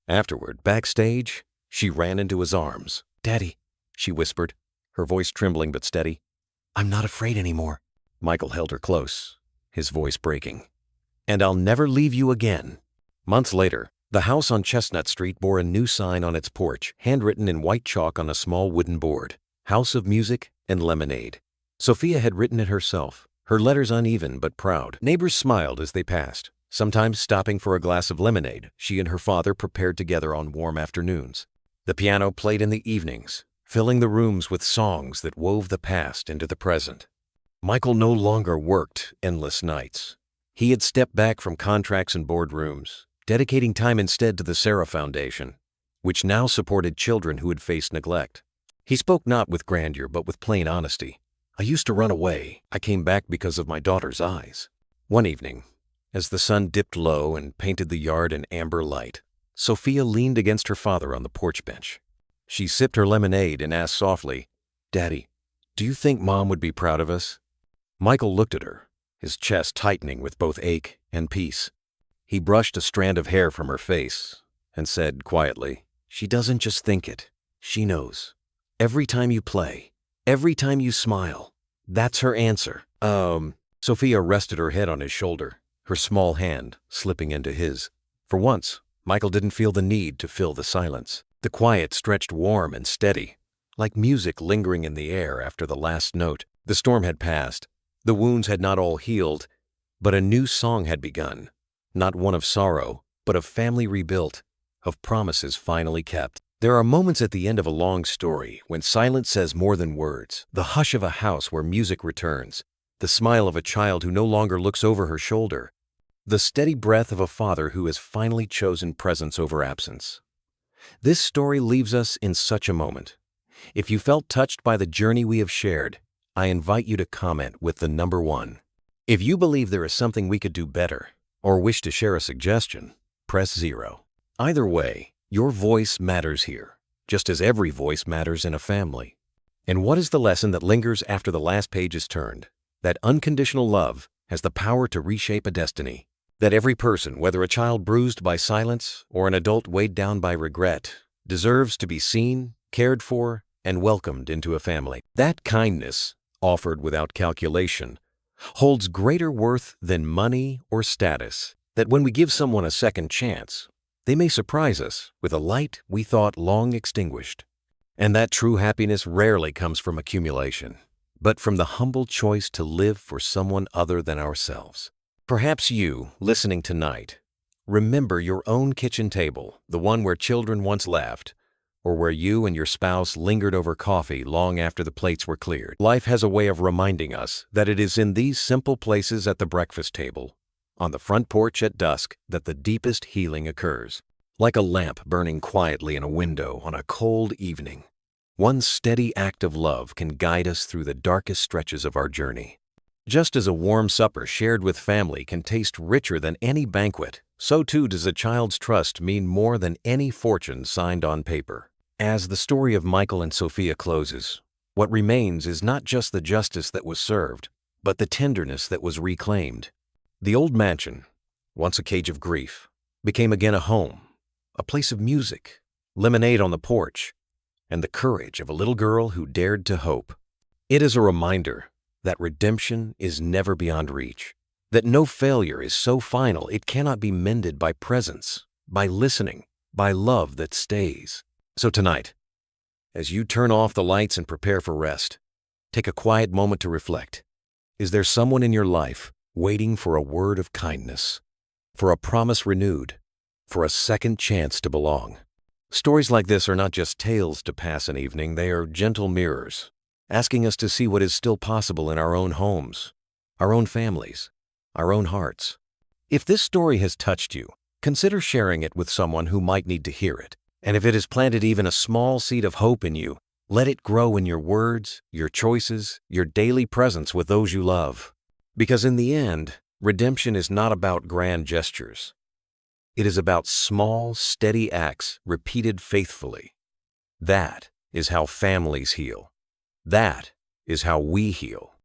Afterward, backstage, she ran into his arms. "Daddy," she whispered, her voice trembling but steady. "I'm not afraid anymore." Michael held her close, his voice breaking. "And I'll never leave you again." Months later, the house on Chestnut Street bore a new sign on its porch, handwritten in white chalk on a small wooden board: "House of Music and Lemonade." Sophia had written it herself, her letters uneven but proud. Neighbors smiled as they passed, sometimes stopping for a glass of lemonade she and her father prepared together on warm afternoons. The piano played in the evenings, filling the rooms with songs that wove the past into the present. Michael no longer worked endless nights. He had stepped back from contracts and boardrooms, dedicating time instead to the Sarah Foundation, which now supported children who had faced neglect. He spoke not with grandeur but with plain honesty. "I used to run away. I came back because of my daughter's eyes." One evening, as the sun dipped low and painted the yard in amber light, Sophia leaned against her father on the porch bench. She sipped her lemonade and asked softly, "Daddy, do you think Mom would be proud of us?" Michael looked at her, his chest tightening with both ache and peace. He brushed a strand of hair from her face and said quietly, "She doesn't just think it. She knows. Every time you play, every time you smile, that's her answer." Sophia rested her head on his shoulder, her small hand slipping into his. For once, Michael didn't feel the need to fill the silence. The quiet stretched warm and steady, like music lingering in the air after the last note. The storm had passed. The wounds had not all healed, but a new song had begun. Not one of sorrow, but of family rebuilt. of promises finally kept. There are moments at the end of a long story when silence says more than words. The hush of a house where music returns, the smile of a child who no longer looks over her shoulder, the steady breath of a father who has finally chosen presence over absence. This story leaves us in such a moment. If you felt touched by the journey we have shared, I invite you to comment with the number 1. If you believe there is something we could do better, or wish to share a suggestion, press 0. Either way, your voice matters here, just as every voice matters in a family. And what is the lesson that lingers after the last page is turned? That unconditional love has the power to reshape a destiny. That every person, whether a child bruised by silence or an adult weighed down by regret, deserves to be seen, cared for, and welcomed into a family. That kindness, offered without calculation, holds greater worth than money or status. That when we give someone a second chance, they may surprise us with a light we thought long extinguished. And that true happiness rarely comes from accumulation, but from the humble choice to live for someone other than ourselves. Perhaps you, listening tonight, remember your own kitchen table, the one where children once laughed, or where you and your spouse lingered over coffee long after the plates were cleared. Life has a way of reminding us that it is in these simple places at the breakfast table, on the front porch at dusk, that the deepest healing occurs. Like a lamp burning quietly in a window on a cold evening, one steady act of love can guide us through the darkest stretches of our journey. Just as a warm supper shared with family can taste richer than any banquet, so too does a child's trust mean more than any fortune signed on paper. As the story of Michael and Sophia closes, what remains is not just the justice that was served, but the tenderness that was reclaimed. The old mansion, once a cage of grief, became again a home, a place of music, lemonade on the porch, and the courage of a little girl who dared to hope. It is a reminder that redemption is never beyond reach, that no failure is so final it cannot be mended by presence, by listening, by love that stays. So tonight, as you turn off the lights and prepare for rest, take a quiet moment to reflect. Is there someone in your life waiting for a word of kindness, for a promise renewed, for a second chance to belong? Stories like this are not just tales to pass an evening, they are gentle mirrors, asking us to see what is still possible in our own homes, our own families, our own hearts. If this story has touched you, consider sharing it with someone who might need to hear it. And if it has planted even a small seed of hope in you, let it grow in your words, your choices, your daily presence with those you love. Because in the end, redemption is not about grand gestures. It is about small, steady acts repeated faithfully. That is how families heal. That is how we heal.